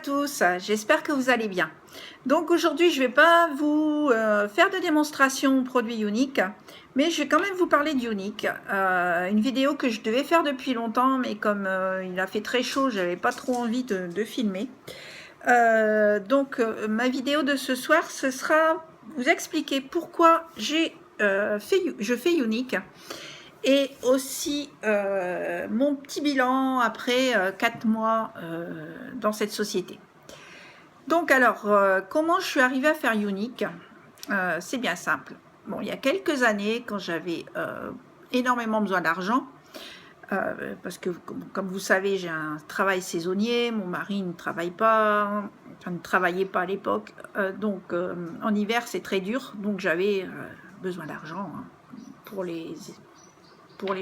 tous, j'espère que vous allez bien. Donc aujourd'hui je ne vais pas vous faire de démonstration produit Younique, mais je vais quand même vous parler de Younique. Une vidéo que je devais faire depuis longtemps, mais comme il a fait très chaud, je n'avais pas trop envie de filmer. Ma vidéo de ce soir, ce sera vous expliquer pourquoi je fais Younique. Et aussi mon petit bilan après 4 mois dans cette société. Donc alors, comment je suis arrivée à faire Younique? C'est bien simple. Bon, il y a quelques années, quand j'avais énormément besoin d'argent, parce que comme vous savez, j'ai un travail saisonnier, mon mari ne travaille pas, enfin ne travaillait pas à l'époque, donc en hiver c'est très dur, donc j'avais besoin d'argent hein, pour les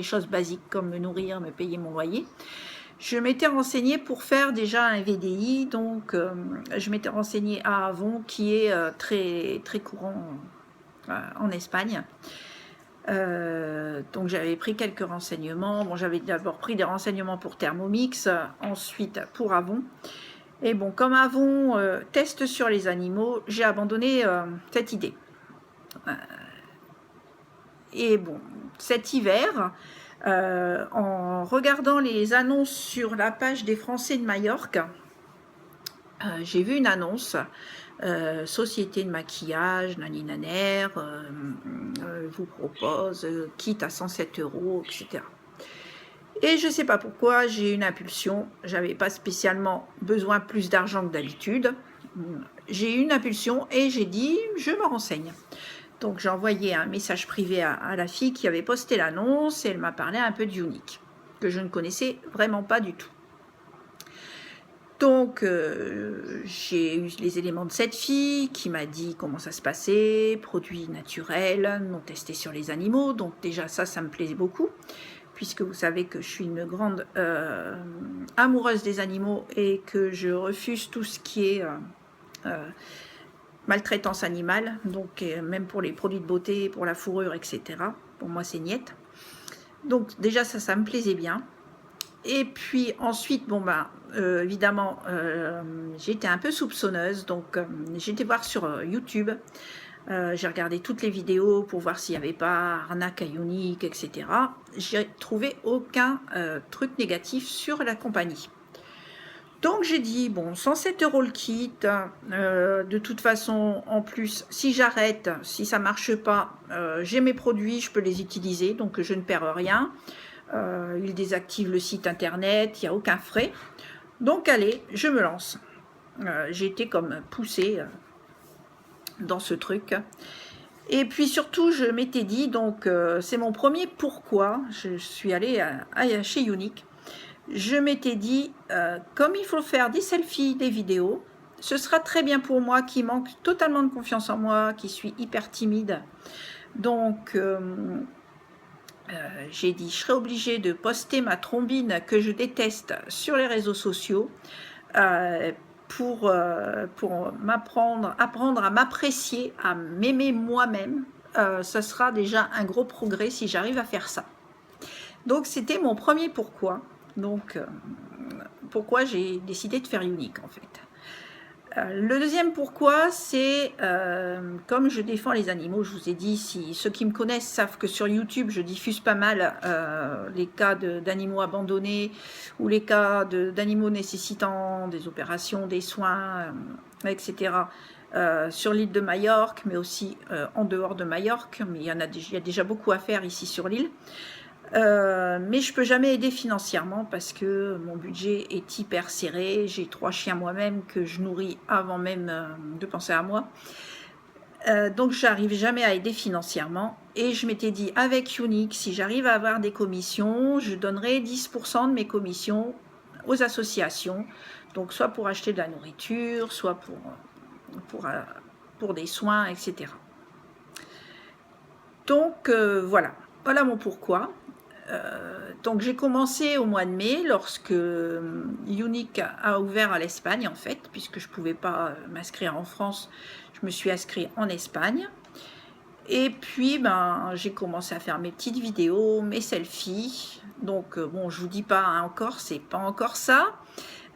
choses basiques comme me nourrir, me payer mon loyer. Je m'étais renseignée pour faire déjà un VDI, donc je m'étais renseignée à Avon, qui est très, très courant en Espagne. Donc j'avais pris quelques renseignements. Bon, j'avais d'abord pris des renseignements pour Thermomix, ensuite pour Avon. Et bon, comme Avon teste sur les animaux, j'ai abandonné cette idée. Et bon, cet hiver, en regardant les annonces sur la page des Français de Majorque, j'ai vu une annonce, société de maquillage, naninaner, vous propose kit à 107 €, etc. Et je ne sais pas pourquoi, j'ai une impulsion, j'avais pas spécialement besoin plus d'argent que d'habitude, j'ai eu une impulsion et j'ai dit, je me renseigne. Donc j'ai envoyé un message privé à la fille qui avait posté l'annonce et elle m'a parlé un peu de Younique, que je ne connaissais vraiment pas du tout. Donc j'ai eu les éléments de cette fille qui m'a dit comment ça se passait, produits naturels, non testés sur les animaux, donc déjà ça me plaisait beaucoup, puisque vous savez que je suis une grande amoureuse des animaux et que je refuse tout ce qui est maltraitance animale, donc même pour les produits de beauté, pour la fourrure, etc. Pour moi, c'est niette. Donc déjà, ça me plaisait bien. Et puis ensuite, bon ben, évidemment, j'étais un peu soupçonneuse, donc j'ai été voir sur YouTube. J'ai regardé toutes les vidéos pour voir s'il n'y avait pas arnaque à Younique, etc. J'ai trouvé aucun truc négatif sur la compagnie. Donc j'ai dit, bon, 107 € le kit, de toute façon, en plus, si j'arrête, si ça ne marche pas, j'ai mes produits, je peux les utiliser, donc je ne perds rien. Il désactive le site internet, il n'y a aucun frais. Donc allez, je me lance. J'ai été comme poussée dans ce truc. Et puis surtout, je m'étais dit, donc c'est mon premier pourquoi, je suis allée chez Younique. Je m'étais dit, comme il faut faire des selfies, des vidéos, ce sera très bien pour moi qui manque totalement de confiance en moi, qui suis hyper timide. Donc, j'ai dit, je serai obligée de poster ma trombine que je déteste sur les réseaux sociaux pour apprendre à m'apprécier, à m'aimer moi-même. Ce sera déjà un gros progrès si j'arrive à faire ça. Donc, c'était mon premier pourquoi. Donc, pourquoi j'ai décidé de faire Younique en fait. Le deuxième pourquoi, c'est comme je défends les animaux, je vous ai dit, si ceux qui me connaissent savent que sur YouTube, je diffuse pas mal les cas d'animaux abandonnés ou les cas d'animaux nécessitant des opérations, des soins, etc. Sur l'île de Majorque, mais aussi en dehors de Majorque, mais il y a déjà beaucoup à faire ici sur l'île. Mais je peux jamais aider financièrement parce que mon budget est hyper serré. J'ai 3 chiens moi-même que je nourris avant même de penser à moi. Donc j'arrive jamais à aider financièrement. Et je m'étais dit avec Younique, si j'arrive à avoir des commissions, je donnerai 10% de mes commissions aux associations. Donc soit pour acheter de la nourriture, soit pour des soins, etc. Donc voilà mon pourquoi. Donc j'ai commencé au mois de mai lorsque Younique a ouvert à l'Espagne en fait, puisque je ne pouvais pas m'inscrire en France, je me suis inscrite en Espagne. Et puis j'ai commencé à faire mes petites vidéos, mes selfies. Donc bon, je vous dis pas encore, c'est pas encore ça.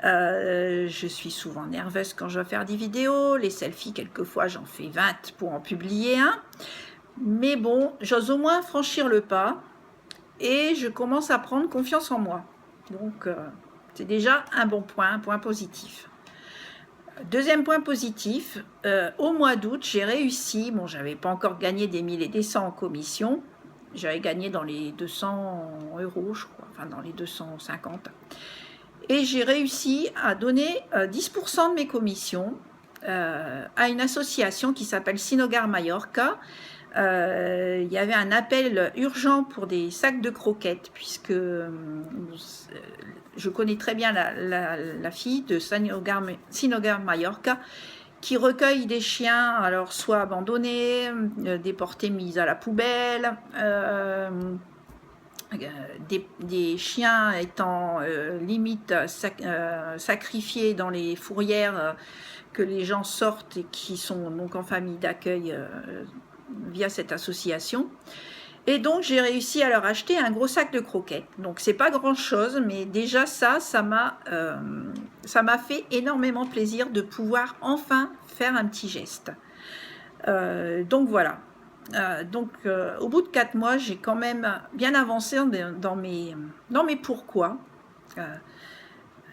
Je suis souvent nerveuse quand je dois faire des vidéos. Les selfies, quelquefois, j'en fais 20 pour en publier un. Mais bon, j'ose au moins franchir le pas et je commence à prendre confiance en moi. Donc, c'est déjà un bon point, un point positif. Deuxième point positif, au mois d'août, j'ai réussi, bon, j'avais pas encore gagné des 1000 et des 100 en commission, j'avais gagné dans les 200 €, je crois, enfin dans les 250. Et j'ai réussi à donner 10% de mes commissions à une association qui s'appelle Sinogar Mallorca. Il y avait un appel urgent pour des sacs de croquettes, puisque je connais très bien la fille de Sinogar Mallorca, qui recueille des chiens, alors soit abandonnés, déportés, mis à la poubelle, des chiens étant limite sacrifiés dans les fourrières que les gens sortent et qui sont donc en famille d'accueil via cette association. Et donc j'ai réussi à leur acheter un gros sac de croquettes. Donc c'est pas grand chose, mais déjà ça m'a fait énormément plaisir de pouvoir enfin faire un petit geste. Donc voilà. Au bout de 4 mois, j'ai quand même bien avancé dans mes pourquoi.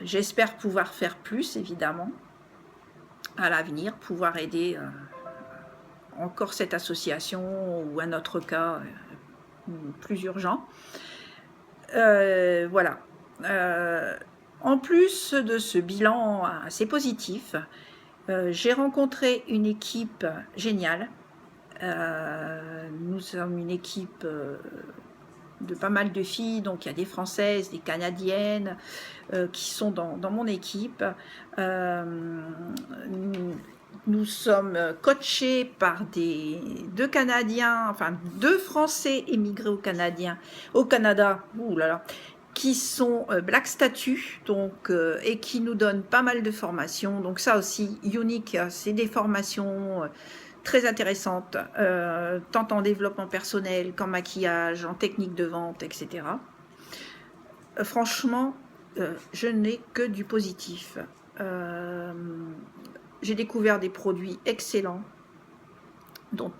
J'espère pouvoir faire plus, évidemment, à l'avenir, pouvoir aider encore cette association ou un autre cas plus urgent. Voilà. En plus de ce bilan assez positif, j'ai rencontré une équipe géniale. Nous sommes une équipe de pas mal de filles, donc il y a des Françaises, des Canadiennes qui sont dans mon équipe. Nous sommes coachés par deux Canadiens, enfin 2 Français émigrés au Canada, qui sont Black Statue, donc, et qui nous donnent pas mal de formations. Donc ça aussi, Unique, c'est des formations très intéressantes, tant en développement personnel qu'en maquillage, en technique de vente, etc. Franchement, je n'ai que du positif. J'ai découvert des produits excellents, donc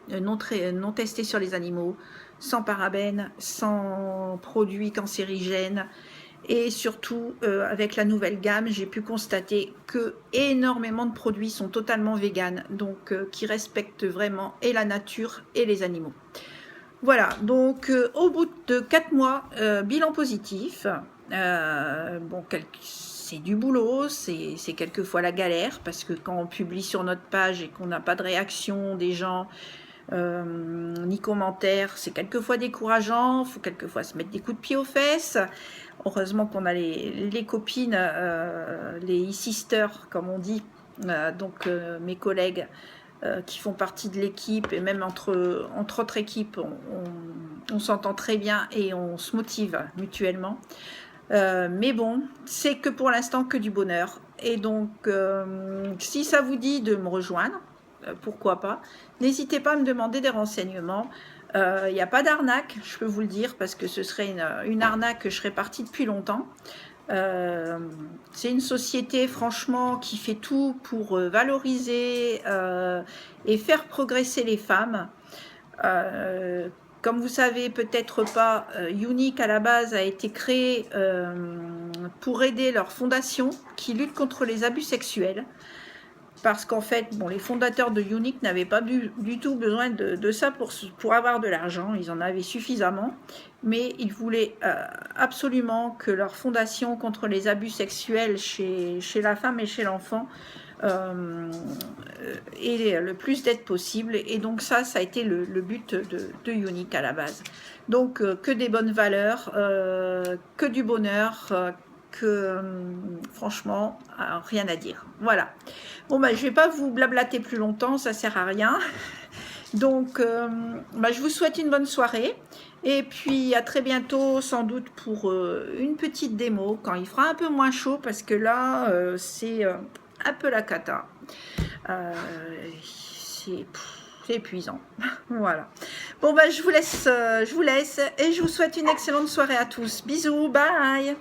non testés sur les animaux, sans parabènes, sans produits cancérigènes. Et surtout, avec la nouvelle gamme, j'ai pu constater que énormément de produits sont totalement véganes, donc qui respectent vraiment et la nature et les animaux. Voilà, donc au bout de 4 mois, bilan positif. Bon, c'est du boulot, c'est quelquefois la galère, parce que quand on publie sur notre page et qu'on n'a pas de réaction des gens, ni commentaires, c'est quelquefois décourageant, il faut quelquefois se mettre des coups de pied aux fesses. Heureusement qu'on a les copines, les e-sisters, comme on dit, donc mes collègues qui font partie de l'équipe, et même entre autres équipes, on s'entend très bien et on se motive mutuellement. Mais bon, c'est que pour l'instant que du bonheur. Et donc, si ça vous dit de me rejoindre, pourquoi pas, n'hésitez pas à me demander des renseignements. Il n'y a pas d'arnaque, je peux vous le dire, parce que ce serait une arnaque que je serais partie depuis longtemps. C'est une société, franchement, qui fait tout pour valoriser et faire progresser les femmes. Comme vous savez peut-être pas, Unique à la base a été créé pour aider leur fondation qui lutte contre les abus sexuels. Parce qu'en fait, bon, les fondateurs de Unique n'avaient pas du tout besoin de ça pour avoir de l'argent. Ils en avaient suffisamment. Mais ils voulaient absolument que leur fondation contre les abus sexuels chez la femme et chez l'enfant ait le plus d'aide possible. Et donc ça a été le but de Unique à la base. Donc que des bonnes valeurs, que du bonheur, franchement, rien à dire. Voilà. Bon, je ne vais pas vous blablater plus longtemps, ça sert à rien. Donc, je vous souhaite une bonne soirée. Et puis, à très bientôt, sans doute, pour une petite démo, quand il fera un peu moins chaud, parce que là, c'est un peu la cata. C'est épuisant. Voilà. Bon, je vous laisse et je vous souhaite une excellente soirée à tous. Bisous, bye!